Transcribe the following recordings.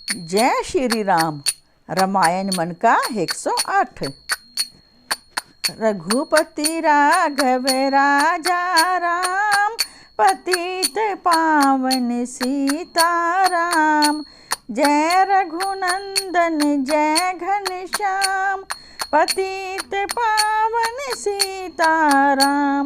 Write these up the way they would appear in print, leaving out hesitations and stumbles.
जय श्री राम। रामायण मन का 108। रघुपति राघव राजा राम, पतित पावन सीताराम। जय रघुनंदन जय घनश्याम, पतित पावन सीताराम।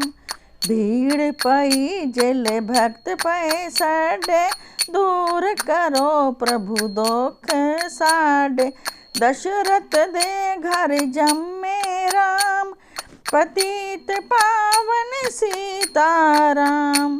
भीड़ पई जल भक्त पै सडे, दूर करो प्रभु दुख साडे। दशरथ दे घर जम्मे राम, पतित पावन सीताराम।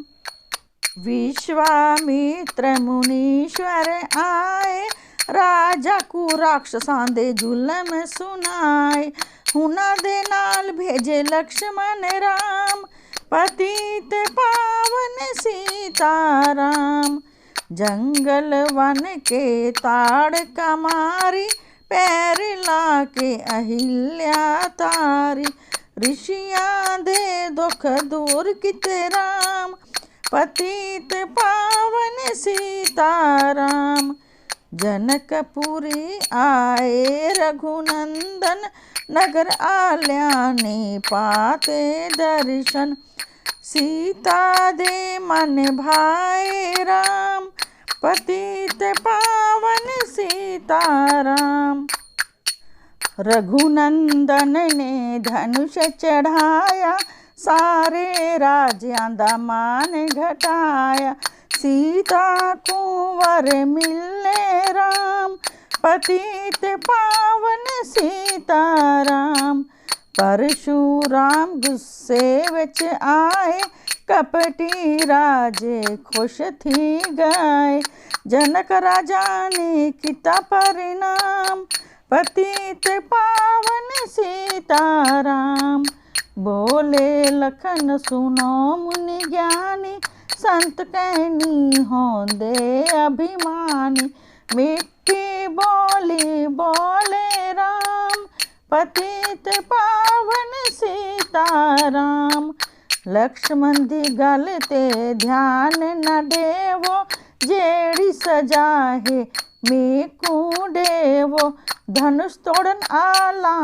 विश्वामित्र मुनीश्वर आए, राजा को राक्षसां दे जुलम सुनाए। हुना दे नाल भेजे लक्ष्मण राम, पतित पावन सीताराम। जंगल वन के ताड़ कमारी, पैर लाके अहिल्या तारी। ऋषियां दे दुख दूर किते राम, पतित पावन सीताराम। जनकपुरी आए रघुनंदन, नगर आल्या ने पाते दर्शन। सीता दे मन भाए राम, पतित पावन सीताराम। रघुनंदन ने धनुष चढ़ाया, सारे राजियां दा मान घटाया। सीता को वर मिले राम, पतित पावन सीताराम। परशुराम गुस्से विच आए, कपटी राजे खुश थी गए। जनक राजा ने किता परिणाम, पतित पावन सीताराम। बोले लखन सुनो मुनि ज्ञानी, संत कहनी होंदे अभिमानी। मिट्टी बोली बोले राम, पतित पावन सीताराम। लक्ष्मण दी गल ते ध्यान न देवो, जेड़ी सजा है मेकू देवो। धनुष तोड़न आला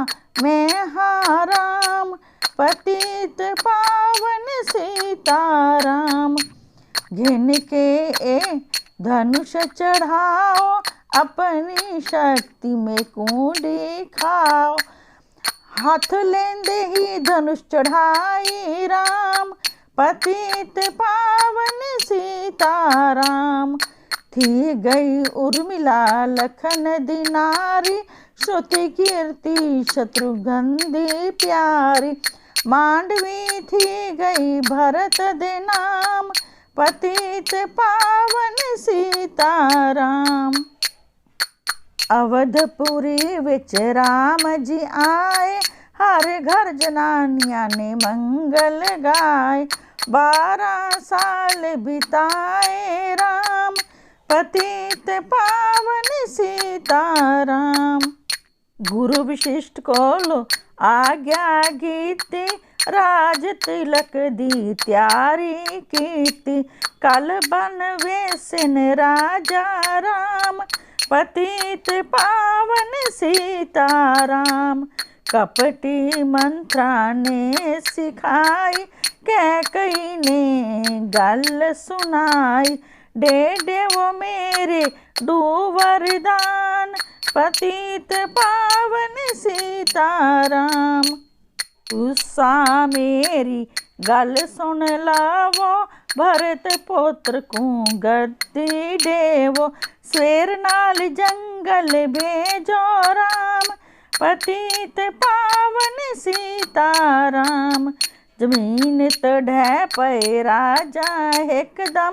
मैं हाराम, पतित पावन सीताराम। घिन के ए धनुष चढ़ाओ, अपनी शक्ति में कूड़ी खाओ। हाथ लेंदे ही धनुष चढ़ाई राम, पतित पावन सीताराम। थी गई उर्मिला लखन दिनारी, श्रुति कीर्ति शत्रुघ्न दी प्यारी। मांडवी थी गई भरत दे नाम, पतित पावन सीताराम। अवधपुरी विच राम जी आए, हर घर जनानियां ने मंगल गाए। 12 साल बिताए राम, पतित पावन सीताराम। गुरु विशिष्ट को लो आज्ञा गीती, राज तिलक दी त्यारी कीती। कल बन वेसन राजा राम, पतित पावन सीताराम। कपटी मंत्रा ने सिखाई, कैकई ने गल सुनाई। दे वो मेरे दो वरदान, पतित पावन सीताराम। तुसा मेरी गल सुन लावो, भरत पुत्र को गद्दी देवो। शेर नाल जंगल भेजो राम, पतित पावन सीताराम। जमीन तो ढह पे राजा एकदम,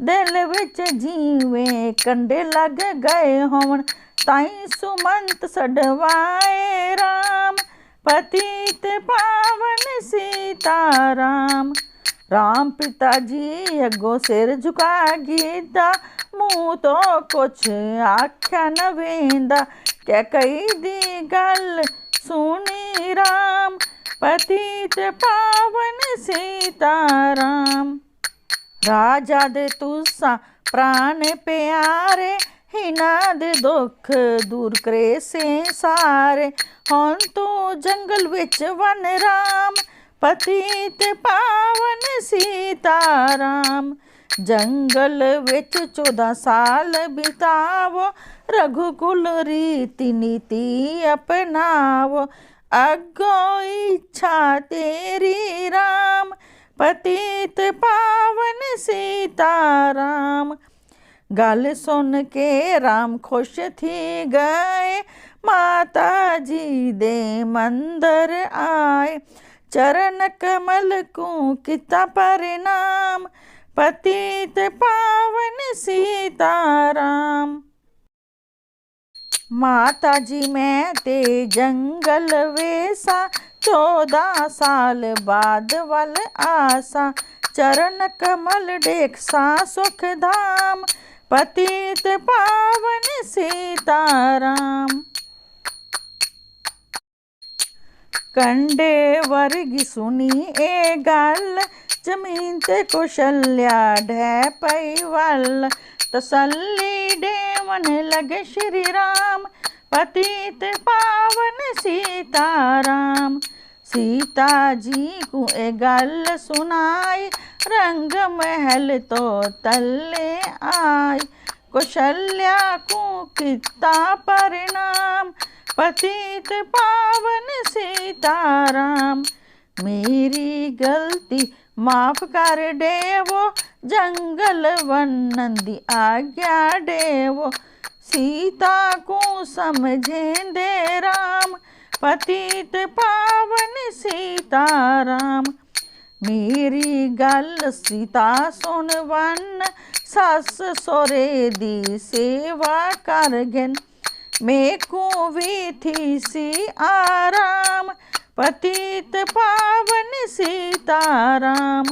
दिल विच जीवे कंडे लग गए होवन। ताई सुमंत सडवाए राम, पतित पावन सीताराम। राम पिताजी अगो सिर झुका गीता, मुँह तो कुछ आख्या न वेंदा। क्या कही दी गल सुनी राम, पतित पावन सीताराम। राजा दे तुसा प्राण प्यारे, ही दीना दे दुख दूर करे से सारे। हुण तू जंगल विच वन राम, पतित पावन सीता राम। जंगल विच 14 साल बितावो, रघुकुल रीति नीति अपनावो। अगो इच्छा तेरी राम, पतित पावन सीता राम। गल सुन के राम खुश थी गए, माता जी दे मंदिर आए। चरण कमल को किता प्रणाम, पतित पावन सीता राम। माता जी मैं ते जंगल वेसा, 14 साल बाद वल आसा। चरण कमल देख सा सुख धाम, पतित पावन सीता राम। कंडे वर्गी सुनी ए गल, जमीन ते कौशल्या ढह पई वल। तसल्ली देवन लगे श्री राम, पतित पावन सीता राम। सीता जी को ए गल सुनाई, रंग महल तो तले आई। कौशल्या को किता प्रणाम, पतित पावन सीता राम। मेरी गलती माफ कर देवो, जंगल वन दी आज्ञा देवो। सीता को समझें दे राम, पतित पावन सीता राम। मेरी गल सीता सुन वन, सस सोरे दी सेवा कर गिन। मेको भी थी सी आराम, पतित पावन सीता राम।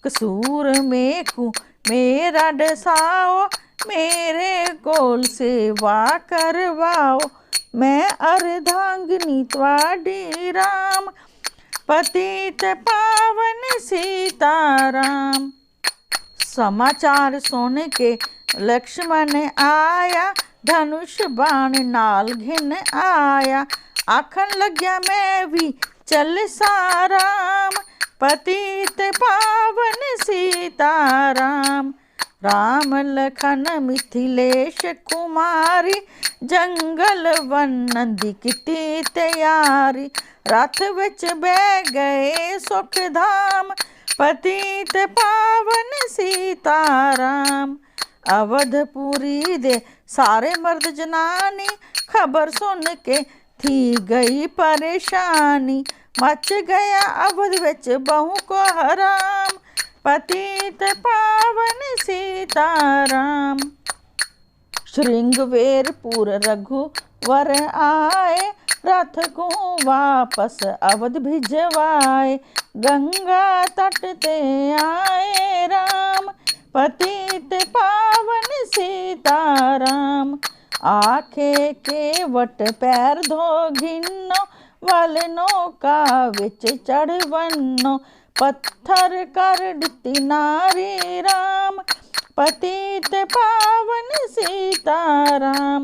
कसूर मेको मेरा दसाओ, मेरे कोल सेवा करवाओ। मैं अर्धांगिनी त्वाडी राम, पतित पावन सीता राम। समाचार सुन के लक्ष्मण आया, धनुष बाण नाल घिन आया। आखन लग्या मैं भी चल सा राम, पतित पावन सीता राम। राम लखन मिथिलेश कुमारी, जंगल वन दी किती तैयारी। रथ विच बह गए सुख धाम, पतित पावन सीता राम। अवधपुरी दे सारे मर्द जनानी, खबर सुन के थी गई परेशानी। मच गया अवध विच बहु को हराम, पतित पावन सीता राम। श्रृंगवेरपुर रघुवर आए, रथ को वापस अवध भिजवाए। गंगा तट ते आए राम, पतित पावन सीता राम। आखे के वट पैर धो घिन्नो, वल नौका विच चढ़ वन्नो। पत्थर कर दिती नारी राम, पतित पावन सीता राम।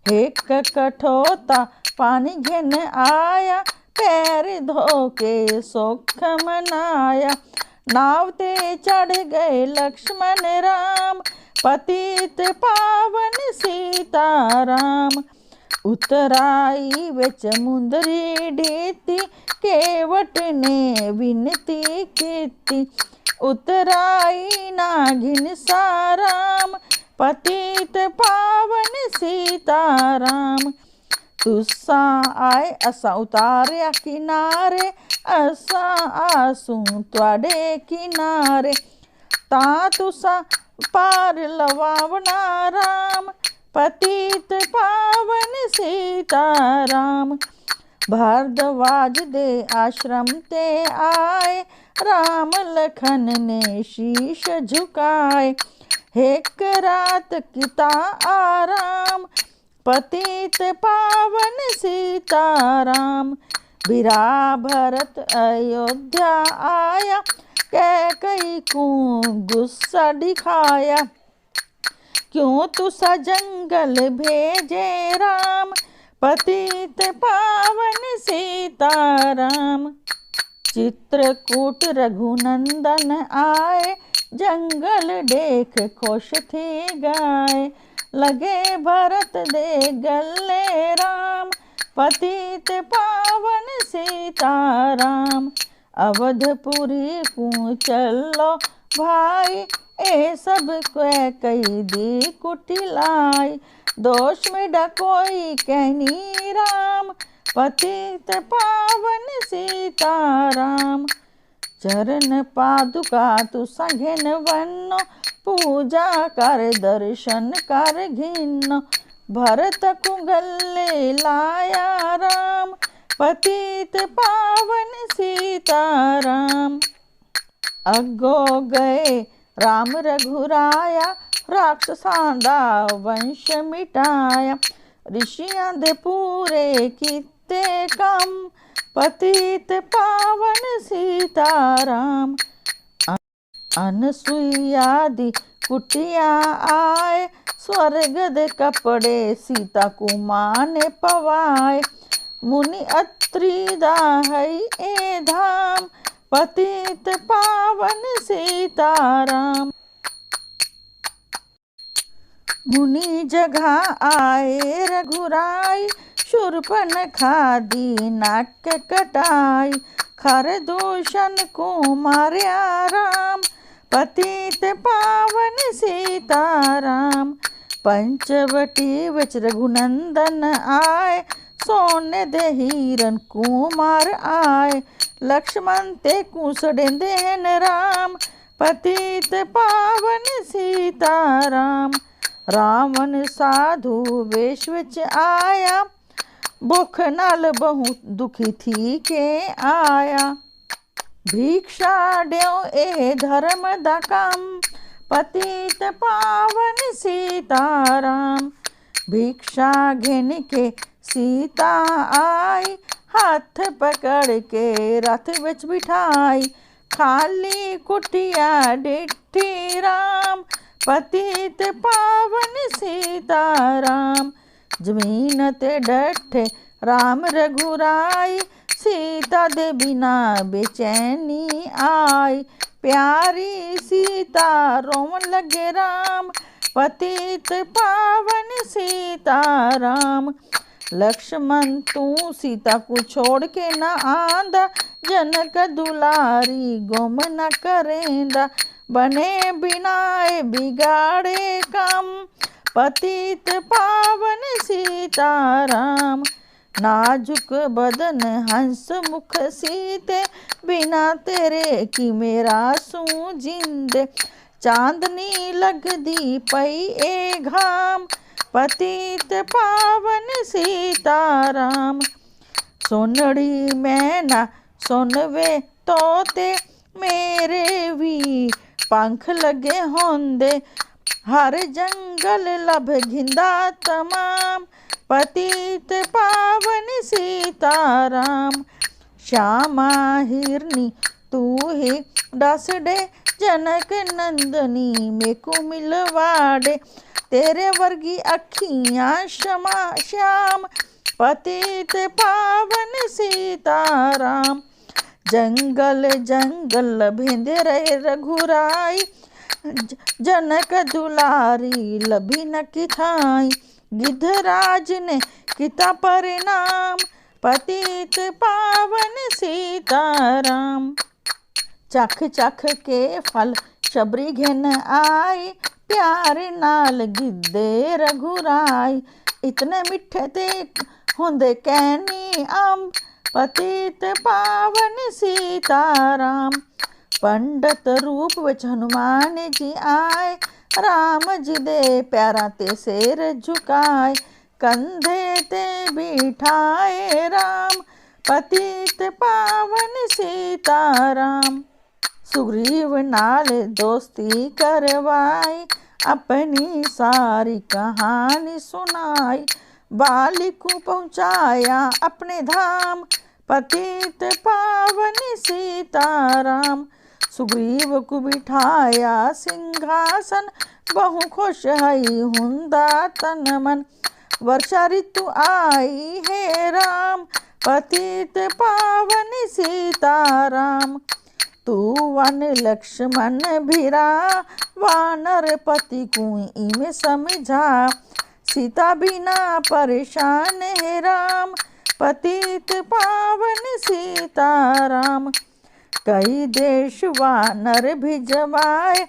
एक कठोता पानी घिन आया, पैर धो के सुख मनाया। नाव ते चढ़ गए लक्ष्मण राम, पतित पावन सीता राम। उतराई विच मुंदरी ढीती, केवट ने विनती कीती। उतराई नागिन सा राम, पतित पावन सीता राम। तुसा आए असा उतारिया किनारे, असा आसूं तुहाडे किनारे। ता तुसा पार लवावना राम, पतित पावन सीता राम। भारद्वाज दे आश्रम ते आए, राम लखन ने शीश झुकाए। एक रात किता आराम, पतित पावन सीता राम। बिरा भरत अयोध्या आया, कैकई को गुस्सा दिखाया। क्यों तुसा जंगल भेजे राम, पतित पावन सीताराम। चित्रकूट रघुनंदन आए, जंगल देख खुश थी गाय। लगे भरत दे गले राम, पतित पावन सीताराम। अवधपुरी को चलो भाई, ए सब कई दी कुटिलाई। दोष में डकोई कहनी राम, पतित पावन सीताराम। चरण पादुका तु संघन वन्नो, पूजा कर दर्शन कर घिन्नो। भरत कुंगले लाया राम, पतित पावन सीताराम। अगो गए राम रघुराया, राक्षसांदा वंश मिटाया। ऋषियां दे पूरे किते कम, पतित पावन सीताराम। अनसुईयादि कुटिया आए, स्वर्ग दे कपड़े सीता को माने पवाए। मुनि अत्रि दाहई ए धाम, पतित पावन सीताराम। मुनि जगह आए रघुराई, शूर्पणखा दी नाक कटाई। खरदूषण को मार्या राम, पतित पावन सीताराम। पंचवटी विच रघुनंदन आए, सोने दे हिरन कुमार आए। लक्ष्मण ते कुसड़ें देन राम, पतित पावन सीताराम। रावण साधु वेश विच आया, भुख नाल बहुत दुखी थी के आया। भिक्षा देओ ए धर्म दा काम, पतित पावन सीताराम। भिक्षा घेन के सीता आई, हाथ पकड़ के रथ विच बिठाई। खाली कुटिया डिठी राम, पतित पावन सीताराम। जमीन ते डठे राम रघुराई, सीता दे बिना बेचैनी आई। प्यारी सीता रोवन लगे राम, पतित पावन सीताराम। लक्ष्मण तू सीता को छोड़ के न आंदा, जनक दुलारी गुम न करेंदा। बने बिनाए बिगाड़े काम, पतित पावन सीताराम। नाजुक बदन हंस मुख सीते, बिना तेरे की मेरा सूजिंदे। चांदनी लगदी पई ए घाम, पतित पावन सीताराम। सोनड़ी मैना सुनवे तोते, मेरे भी पंख लगे होंदे। हर जंगल लभ घिंदा तमाम, पतित पावन सीताराम। श्यामा हिरनी तू ही दस दे, जनक नंदनी में को मिलवाड़े। तेरे वर्गी अखियाँ क्षमा श्याम, पतित पावन सीताराम। जंगल जंगल भेंदे रहे रघुराई, जनक दुलारी लभी न किथाई। गिद्धराज ने किता परिणाम, पतित पावन सीताराम। चख चख के फल शबरी घेन आई, प्यार नाल गिद्धे रघुराई। इतने मिठे ते होंदे कैनी अम्ब, पतित पावन सीताराम। पंडित रूप विच हनुमान जी आए, राम जी दे प्यारा ते सिर झुकाए। कंधे ते बिठाए राम, पतित पावन सीताराम। सुग्रीव नाल दोस्ती करवाई, अपनी सारी कहानी सुनाई। बाली को पहुँचाया अपने धाम, पतित पावन सीताराम। सुग्रीव को बिठाया सिंहासन, बहु खुश हई हुंदा तन मन। वर्षा ऋतु आई है राम, पतित पावन सीताराम। तू वन लक्ष्मण भिरा, वानर पति कुई में समझा। सीता बिना परेशान है राम, पतित पावन सीताराम। कई देश वानर भिजवाए,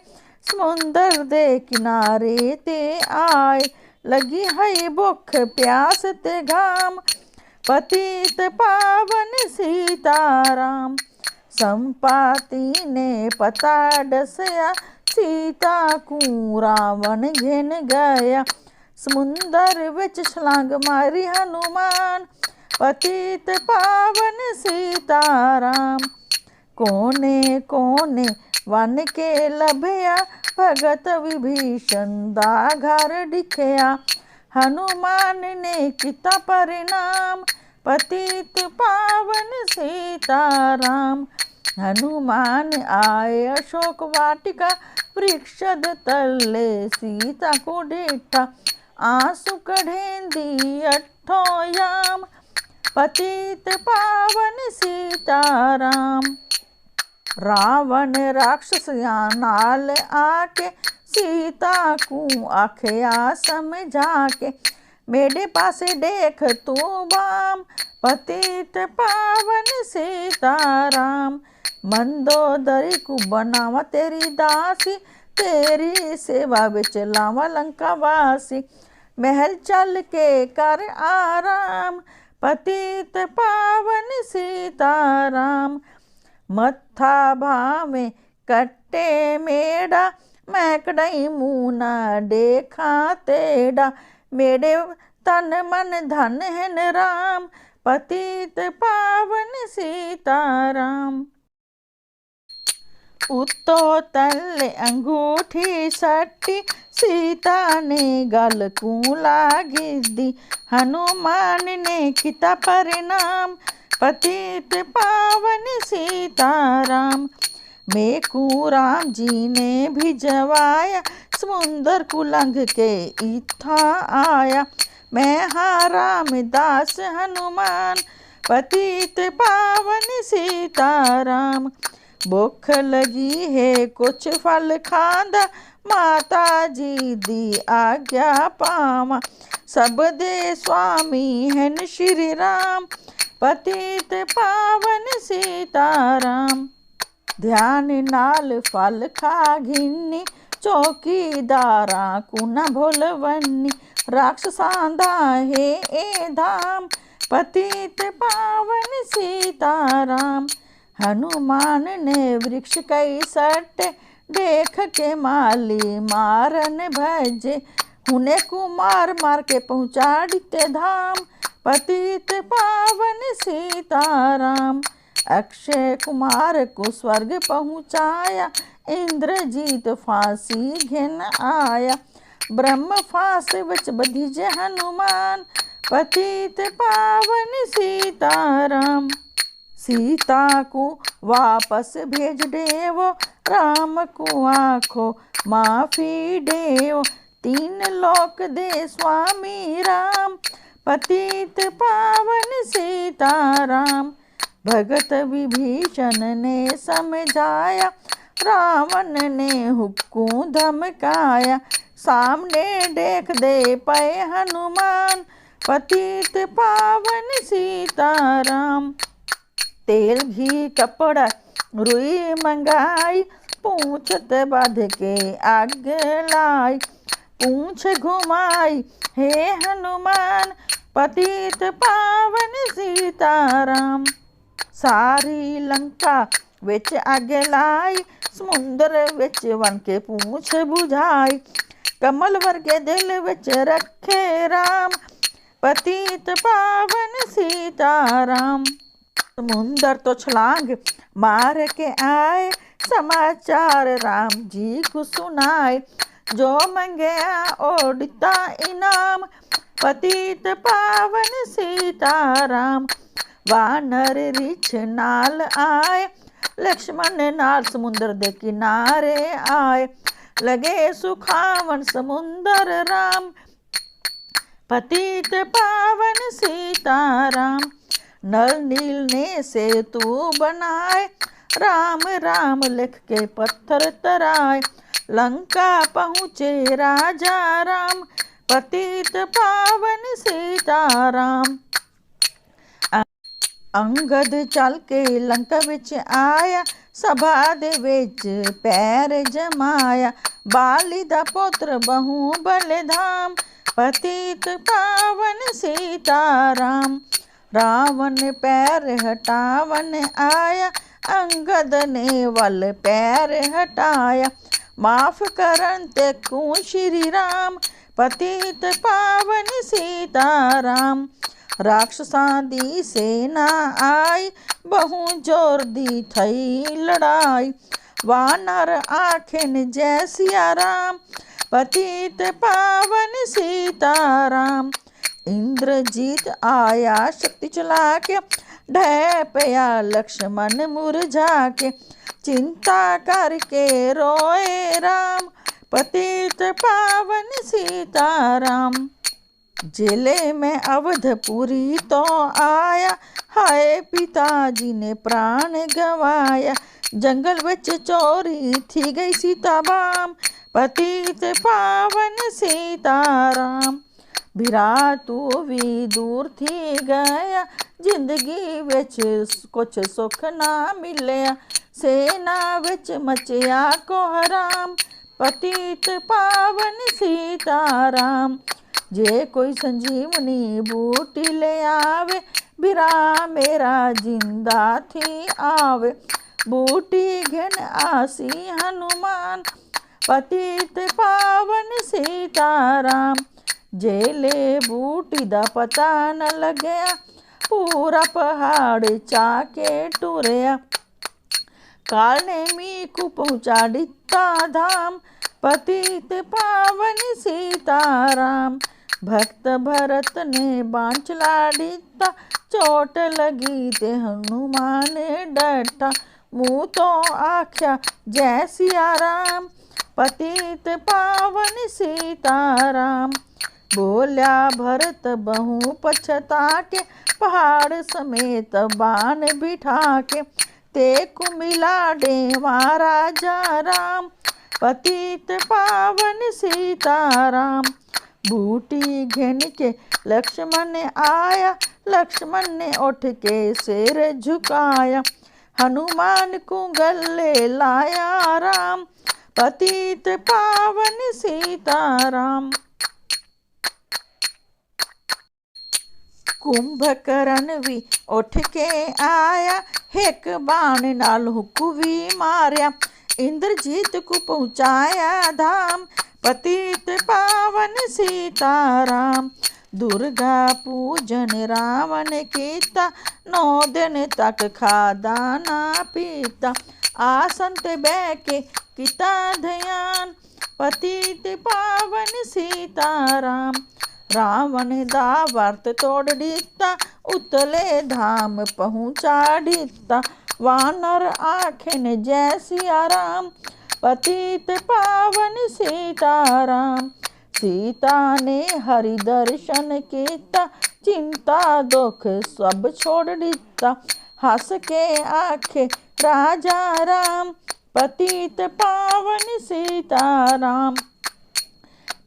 समुंदर दे किनारे ते आए। लगी है भूख प्यास ते घाम, पतित पावन सीताराम। संपाति ने पता डसया, सीता को रावण घेन गया। समुंदर विच छलांग मारी हनुमान, पतित पावन सीताराम। कोने कोने वन के लभया, भगत विभीषण दा घर दिखया। हनुमान ने किता परिणाम, पतित पावन सीताराम। हनुमान आए अशोक वाटिका, वृक्षद तले सीता को डिठा। आंसू कढ़ेंदी अठो याम, पतित पावन सीताराम। रावण राक्षस नाल आके, सीता को आखया समझा के। मेरे पासे देख तू बाम, पतित पावन सीताराम। मंदोदरी को बनावा तेरी दासी, तेरी सेवा विच लावा लंका वासी। महल चल के कर आराम, पतित पावन सीताराम। मत्था भावे कट्टे मेड़ा, मैं कड़ई मुना देखा तेड़ा। मेरे तन मन धन है राम, पतित पावन सीताराम। उत्तो तले अंगूठी सट्टी, सीता ने गल को लागी दी। हनुमान ने किता परिणाम, पतित पावन सीताराम। मेकू राम जी ने भिजवाया, समुंदर को लंघ के इत्था आया। मैं हाँ रामदास हनुमान, पतित पावन सीताराम। भूख लगी है कुछ फल खांदा, माता जी दी आज्ञा पावा। सब दे स्वामी हैं श्री राम, पतित पावन सीताराम। ध्यान नाल फल खा घिन्नी, चौकीदारा को न भूलवन्नी। राक्षसांदा है ए धाम, पतित पावन सीताराम। हनुमान ने वृक्ष कई सट, देख के माली मारन भजे। हुने को मार मार के पहुँचा दिते धाम, पतित पावन सीताराम। अक्षय कुमार को स्वर्ग पहुँचाया, इंद्रजीत फांसी घेन आया। ब्रह्म फांस विच बधिजे हनुमान, पतित पावन सीताराम। सीता को वापस भेज देवो, राम को आखो माफी देवो। तीन लोक दे स्वामी राम, पतित पावन सीताराम। भगत विभीषण ने समझाया, रावण ने हुक्कू धमकाया। सामने देख दे पे हनुमान, पतित पावन सीताराम। तेल घी कपड़ा रुई मंगाई, पूंछत बांध के आग लाई। पूंछ घुमाई हे हनुमान, पतित पावन सीताराम। सारी लंका विच आग लाई, समुंदर विच वन के पूंछ बुझाई। कमल वर्गे दिल विच रखे राम, पतित पावन सीताराम। समुंदर तो छलांग मार के आए, समाचार राम जी को सुनाए। जो मंगया ओडिता इनाम, पतित पावन सीताराम। वानर रिछ नाल आए, लक्ष्मण नाल समुंदर दे किनारे आए। लगे सुखावन समुंदर राम। पतित पावन सीताराम। नल नील ने सेतु बनाए, राम राम लिख के पत्थर तराए। लंका पहुँचे राजा राम, पतित पावन सीताराम। अंगद चल के लंका विच आया, सभा दे विच पैर जमाया। बाली दा पुत्र बहु बलधाम, पतित पावन सीताराम। रावण पैर हटावन आया, अंगद ने वल पैर हटाया। माफ करन ते कू श्री राम, पतित पावन सीताराम। राक्षसां दी सेना आई, बहु जोर दी थई लड़ाई। वानर आखिन जय सिया राम, पतित पावन सीताराम। इंद्रजीत आया शक्ति चला के, ढह पया लक्ष्मण मुरझा के। चिंता करके रोए राम, पतित पावन सीताराम। जिले में अवधपुरी तो आया, हाय पिताजी ने प्राण गवाया। जंगल विच चोरी थी गई सीता बाम, पतित पावन सीताराम। बिरा तू भी दूर थी गया, जिंदगी विच कुछ सुख ना मिलया। सेना विच मचिया कोहराम, पतित पावन सीताराम। जे कोई संजीवनी बूटी ले आवे, बिरा मेरा जिंदा थी आवे। बूटी घिन आसी हनुमान, पतित पावन सीताराम। जेले बूटी दा पता न लगया, पूरा पहाड़ चाके टुरया। काल ने मीकू पहुँचा दिता धाम, पतित पावन सीताराम। भक्त भरत ने बाण चला दिता, चोट लगी ते हनुमान डटा। मुँह तो आख्या जय सिया राम, पतित पावन सीताराम। बोल्या भरत बहु पछता के, पहाड़ समेत बाण बिठा के। तेकु मिला देवा राजा राम, पतित पावन सीताराम। बूटी घिन के लक्ष्मण आया, लक्ष्मण ने उठ के सिर झुकाया। हनुमान को गले लाया राम, पतित पावन सीताराम। कुंभकर्ण भी उठ के आया, एक बाण नाल हुक्कू भी मारिया। इंद्रजीत को पहुँचाया धाम, पतित पावन सीताराम। दुर्गा पूजन रावण कीता, 9 दिन तक खादा ना पीता। आसन ते बह के किता ध्यान, पतित पावन सीताराम। रावण दा वर्त तोड़ दिता, उतले धाम पहुँचा दिता। वानर आखिन जय सिया राम, पतित पावन सीताराम। सीता ने हरि दर्शन कीता, चिंता दुख सब छोड़ दिता। हंस के आखे राजा राम, पतित पावन सीताराम।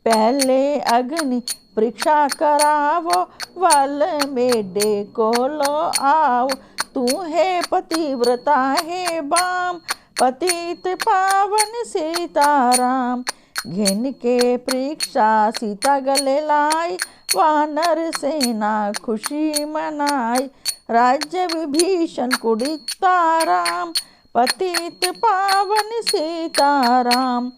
पहले अग्नि परीक्षा करावो, वल मेढे को लो आओ। तू है पतिव्रता है बाम, पतित पावन सीताराम। घिन के परीक्षा सीता गले लाई, वानर सेना खुशी मनाई। राज्य विभीषण को दिता राम, पतित पावन सीताराम।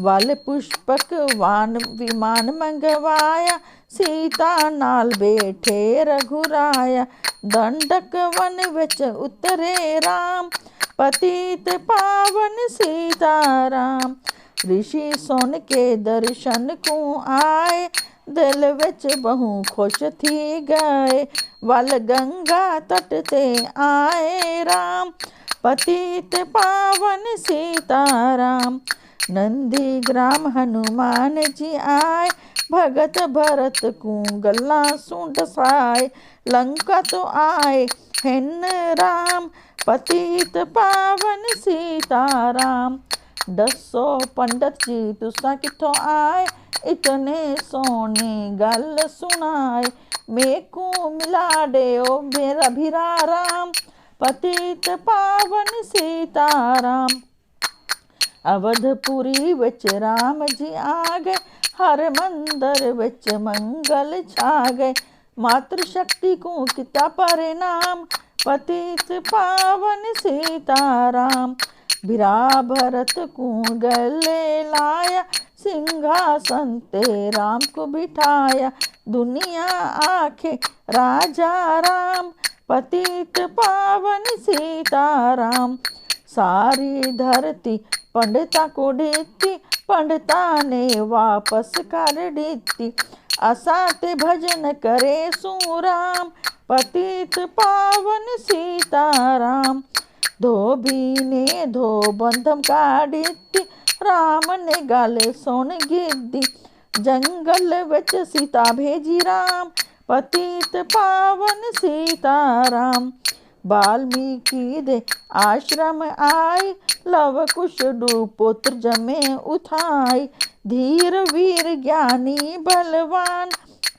वल पुष्पक वान विमान मंगवाया, सीता नाल बैठे रघुराया। दंडक वन विच उतरे राम, पतित पावन सीताराम। ऋषि सुन के दर्शन को आए, दिल विच बहु खुश थी गए। वल गंगा तट ते आए राम, पतित पावन सीताराम। नंदी ग्राम हनुमान जी आए, भगत भरत को गल्ला सूंड साए। लंका तो आए हिन राम, पतित पावन सीताराम। 10 पंडित जी तुसा किथों आए, इतने सोने गल सुनाए। मेको मिला दे ओ मेरा भीरा राम, पतित पावन सीताराम। अवधपुरी विच राम जी आ गए, हर मंदिर विच मंगल छा गए। मातृ शक्ति को किता परिणाम, पतित पावन सीताराम। बिरा भरत को गले लाया, सिंहासन ते राम को बिठाया। दुनिया आखे राजा राम, पतित पावन सीताराम। सारी धरती पंडिता को ढीती, पंडिता ने वापस कर दी। असाते भजन करे सुराम, पतित पावन सीताराम। धोबी ने धो बंधम काढ़ी, राम ने गल सुन गिद्दी। जंगल विच सीता भेजी राम, पतित पावन सीताराम। वाल्मीकि दे आश्रम आई, लव कुश पुत्र जमे उठाई। धीर वीर ज्ञानी बलवान,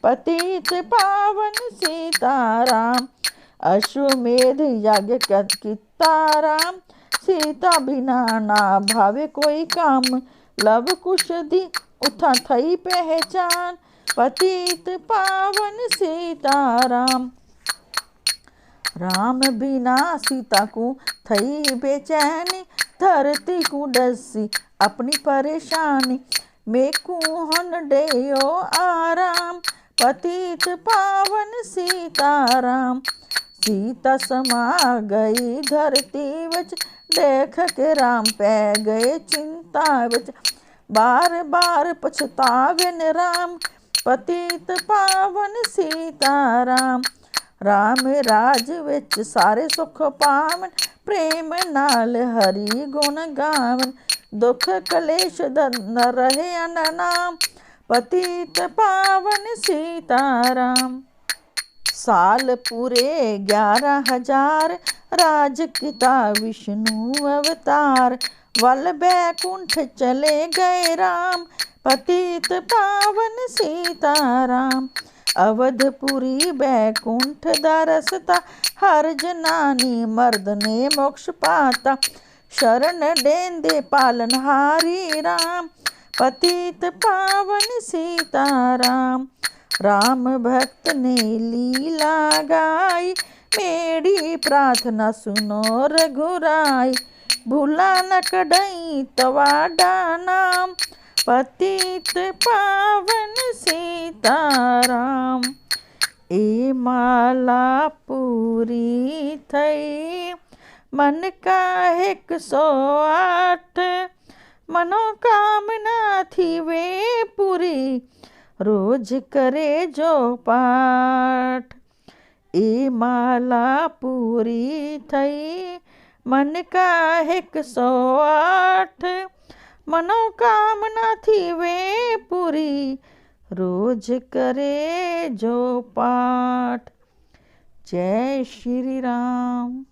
पतित पावन सीताराम। अश्वमेध यज्ञ किता राम, सीता बिना ना भावे कोई काम। लव कुश दी उठा थई पहचान, पतित पावन सीताराम। राम बिना सीता को थई बेचैनी, धरती को डसी अपनी परेशानी। मेकू हन देयो आराम, पतित पावन सीताराम। सीता समा गई धरती विच, देख के राम पै गए चिंता विच। बार बार पछतावे न राम, पतित पावन सीताराम। राम राज विच सारे सुख पावन, प्रेम नाल हरि गुण गावन। दुख कलेश न रहे अननाम, पतित पावन सीताराम। साल पूरे 11,000, राज किता विष्णु अवतार। वल बैकुंठ चले गए राम, पतित पावन सीताराम। अवधपुरी बैकुंठ दरसता, हर जनानी मर्द ने मोक्ष पाता। शरण देंदे पालनहारी राम, पतित पावन सीताराम। राम भक्त ने लीला गाई, मेरी प्रार्थना सुनो रघुराई। भूला न कढई तवाडा नाम, पतित पावन सीताराम। ए माला पूरी थई, मन का 108। मनोकामना थी वे पूरी, रोज करे जो पाठ। ए माला पूरी थई, मन का 108। मनोकामना थी वे पूरी, रोज करे जो पाठ। जय श्री राम।